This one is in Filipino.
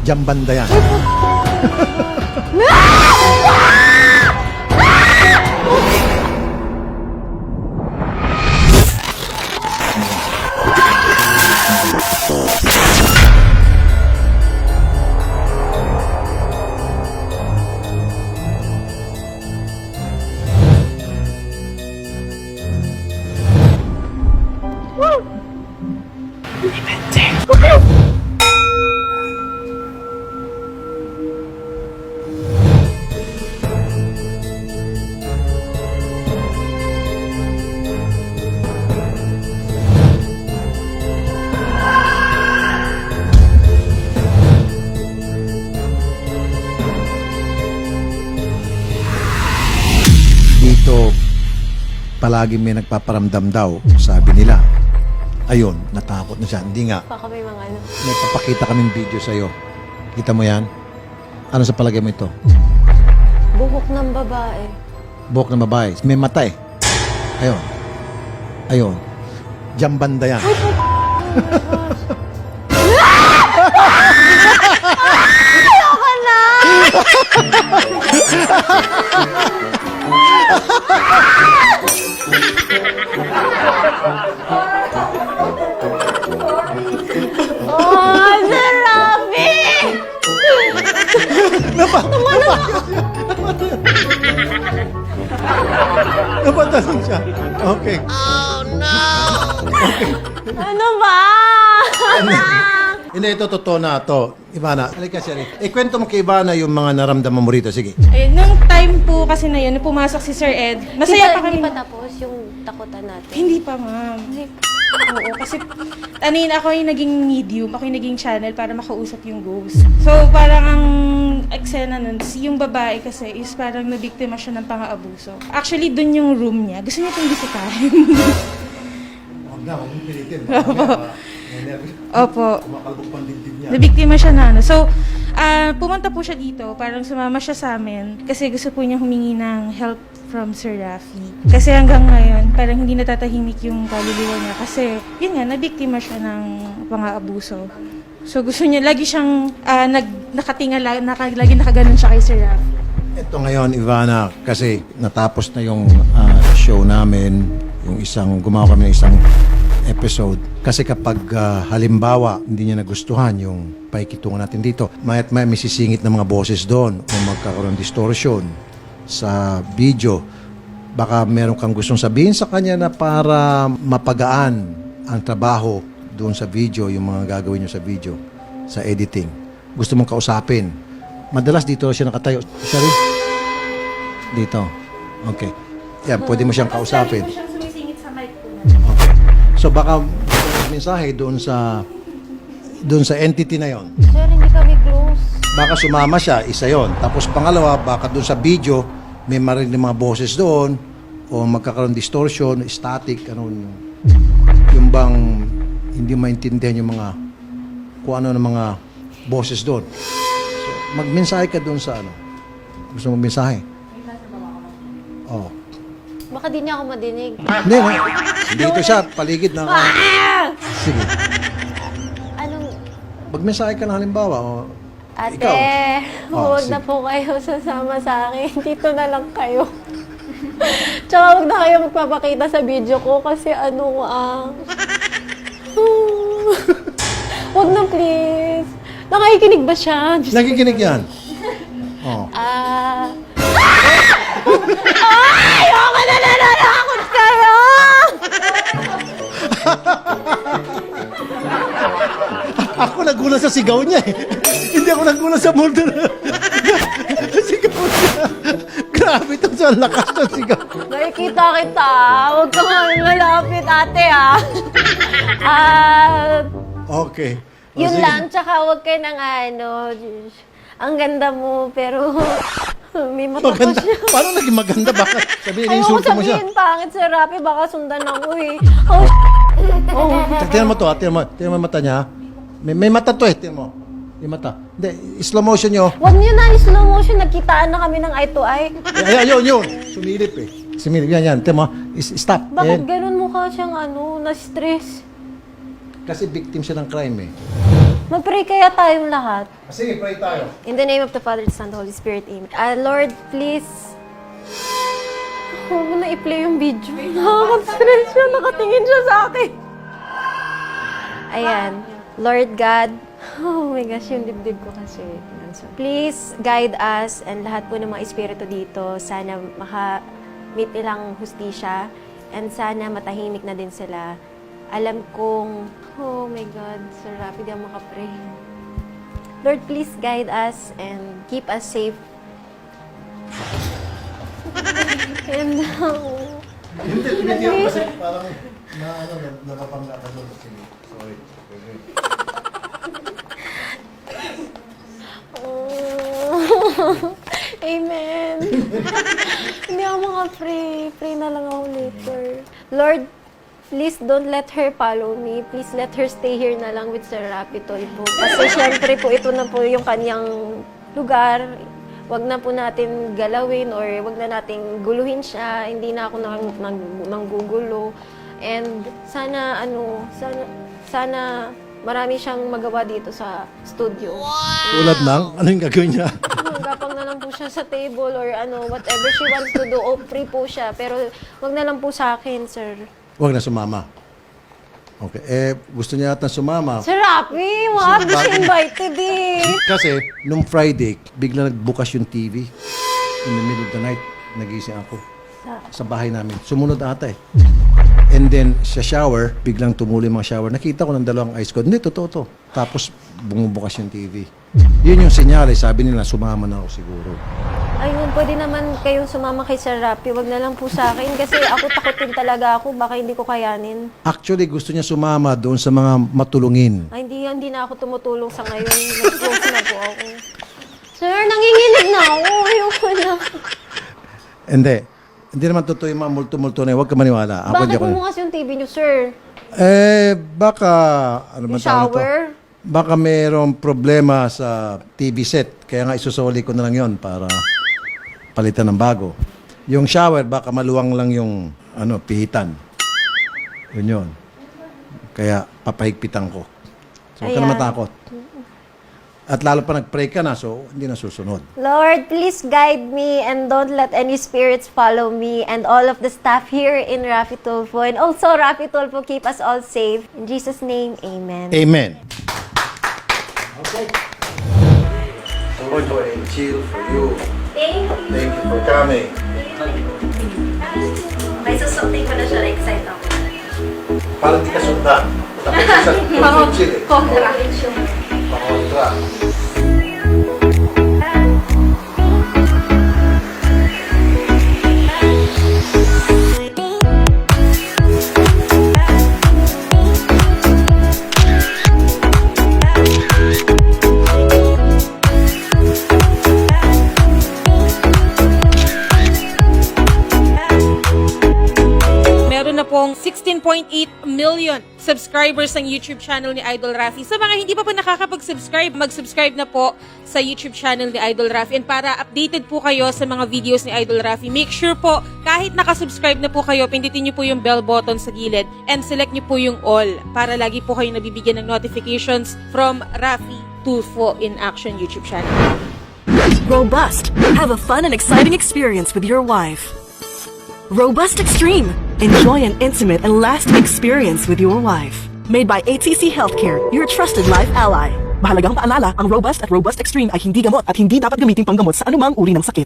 Diyan banda yan. Dito, palagi may nagpaparamdam daw, sabi nila. Ayun, natakot na siya. Hindi nga. Baka may mga ano. May papakita kaming video sa'yo. Kita mo yan? Ano sa palagay mo ito? Buhok ng babae. Buhok ng babae. May mata eh. Ayun. Ayun. Diyan banda yan. Ayoko na! Oh, Sir Rafi! Napatalon siya. Okay. Ano ba? Hindi, ito totoo na to. Ivana, halika siya rin. Kwento mo kay Ivana yung mga naramdaman mo rito. Sige. Ayun, nung time po kasi na yun, nung pumasok si Sir Ed, masaya pa kami. Hindi pa tapos yung takutan natin. Hindi pa, ma'am. Oo, kasi ano yun, ako yung naging medium, ako yung naging channel para makausap yung ghost. So, parang ang eksena nun, yung babae kasi is parang nabiktima siya ng pang-aabuso. Actually, dun yung room niya. Gusto niya itong bisitahin. Huwag na, huwag mong pilitin. Opo. Kumakalbog pang dibdib niya. Nabiktima siya na ano. So, pumunta po siya dito, parang sumama siya sa amin kasi gusto po niya humingi ng help from Sir Rafi. Kasi hanggang ngayon, parang hindi natatahimik yung kaluluwa niya kasi, yun nga, nabiktima siya ng pang-aabuso. So, gusto niya, lagi siyang nakatingala, lagi nakaganon siya kay Sir Rafi. Ito ngayon, Ivana, kasi natapos na yung show namin, yung gumawa kami ng isang episode. Kasi kapag halimbawa hindi niya nagustuhan yung paikitungan natin dito, maya't may sisingit ng mga boses doon o magkakaroon ng distortion sa video. Baka meron kang gustong sabihin sa kanya na para mapagaan ang trabaho doon sa video, yung mga gagawin niyo sa video, sa editing. Gusto mong kausapin. Madalas dito siya nakatayo. Sorry? Dito. Okay. Yan, pwede mo siyang kausapin. Lagi po siyang sumisingit sa mic po. Okay. So baka mensahe doon sa entity na yon. Sir, hindi kami close. Baka sumama siya, isa yon. Tapos pangalawa, baka doon sa video may marinig mga boses doon o magkakaroon distortion, static, ano yung bang hindi maintindihan yung mga kung ano ng mga boses doon. So, magmensahe ka doon sa ano. Gusto mong mensahe? Oh. Baka di niya ako madinig. Hindi, dito siya, paligid na. Sige. Anong... Magmensahe ka na halimbawa. O, Ate, ikaw. huwag Sige. na po kayo sasama sa akin. Dito na lang kayo. Tsaka huwag na kayo magpapakita sa video ko kasi huwag na please. Nakikinig ba siya? Diyos ko. Nakikinig yan. Oh. Ayoko na nananakot kayo! Ako nagulat sa sigaw niya eh. Hindi ako nagulat sa mundo na sigaw niya. Grabe ito sa lakas ng sigaw. Nakikita kita. Huwag kang malapit, ate, ah. Okay. O, Yun sige. lang, tsaka huwag kayo ng ang ganda mo, pero may mata pa Maganda. siya. Paano naging maganda? Baka sabihin, Ayoko insulto mo siya. sabihin, pangit si Rapi, baka sundan ako eh. Tingnan mo to, tingnan mo yung mata niya. May mata to eh, tingnan mo. Yung mata. Hindi, slow motion nyo. Huwag niyo na, slow motion, nagkitaan na kami ng eye to eye. Yun. Sumilip eh. Sumilip, yan. Tingnan mo. Stop. Bakit Ayan. ganun mukha siyang na-stress? Kasi victim siya ng crime eh. Mag-pray kaya tayong lahat. Sige, pray tayo. In the name of the Father, the Son, and the Holy Spirit, Amen. Lord, please. Huwag mo na i-play yung video. Nakaka-stress siya. Nakatingin siya sa akin. Ayan. Lord God. Oh my gosh, yung dibdib ko kasi. Please guide us and lahat po ng mga espiritu dito. Sana maka-meet nilang hustisya. And sana matahimik na din sila. Alam kong, oh my God, Sir Rafi, di ako makapray. Lord, please guide us and keep us safe. And, Hindi, tumitiyak kasi parang nakapangga ka doon. Sorry. Amen. Hindi ako makapray. Pray na lang ako later. Lord, please don't let her follow me. Please let her stay here na lang with Sir Rapi Tulfo. Kasi syempre po, ito na po yung kanyang lugar. Wag na po natin galawin or wag na nating guluhin siya. Hindi na ako nanggugulo. And sana, sana marami siyang magawa dito sa studio. Tulad ng, ano yung gagawin niya? Gapang na lang po siya sa table or whatever she wants to do. Free po siya. Pero wag na lang po sa akin, sir. Huwag na sumama. Okay, gusto niya yata sumama. Sir Rafi, wag di siya invited eh. Kasi, nung Friday, bigla nagbukas yung TV. In the middle of the night, nagising ako. Sa bahay namin. Sumunod ata eh. And then, sa shower, biglang tumuloy yung mga shower. Nakita ko ng dalawang ice cold. Hindi, totoo to. Tapos, bumubukas yung TV. Yun yung senyales. Sabi nila, sumama na ako siguro. Ayun, pwede naman kayong sumama kay Sir Rafi. Wag na lang po sa akin kasi ako takutin talaga ako. Baka hindi ko kayanin. Actually, gusto niya sumama doon sa mga matulungin. Ay, hindi na ako tumutulong sa ngayon. Nag-close na po ako. Sir, nanginginig na ako. Ayoko na. Hindi naman totoo yung mga multo-multo na yun. Huwag ka maniwala. Bakit di ako- bumukas yung TV niyo, sir? Baka, ano Yung ba tawag ito? shower? Baka mayroong problema sa TV set. Kaya nga isusuli ko na lang yon para palitan ng bago. Yung shower, baka maluwang lang yung pihitan. Yun. Kaya papahigpitan ko. So, huwag ka na Ayan. matakot. At lalo pa nag-pray ka na, so hindi na susunod. Lord, please guide me and don't let any spirits follow me and all of the staff here in Rafi Tulfo. And also, Rafi Tulfo, keep us all safe. In Jesus' name, amen. Amen. Okay. So, enjoy and chill for you. Thank you. Thank you for coming. May susuntin ko na siya. Excited ako. Parang di ka sundan. Tapos isa, chill eh. Kontra. Pakontra. Meron na pong 16.8 million subscribers ang YouTube channel ni Idol Rafi. Sa mga hindi pa po nakakapag-subscribe, mag-subscribe na po sa YouTube channel ni Idol Rafi. And para updated po kayo sa mga videos ni Idol Rafi, make sure po, kahit nakasubscribe na po kayo, pindutin niyo po yung bell button sa gilid and select niyo po yung all para lagi po kayo nabibigyan ng notifications from Rafi Tulfo in Action YouTube channel. Robust. Have a fun and exciting experience with your wife. Robust Extreme. Enjoy an intimate and lasting experience with your wife. Made by ATC Healthcare, your trusted life ally. Mahalagang paalala, ang Robust at Robust Extreme ay hindi gamot at hindi dapat gamitin panggamot sa anumang uri ng sakit.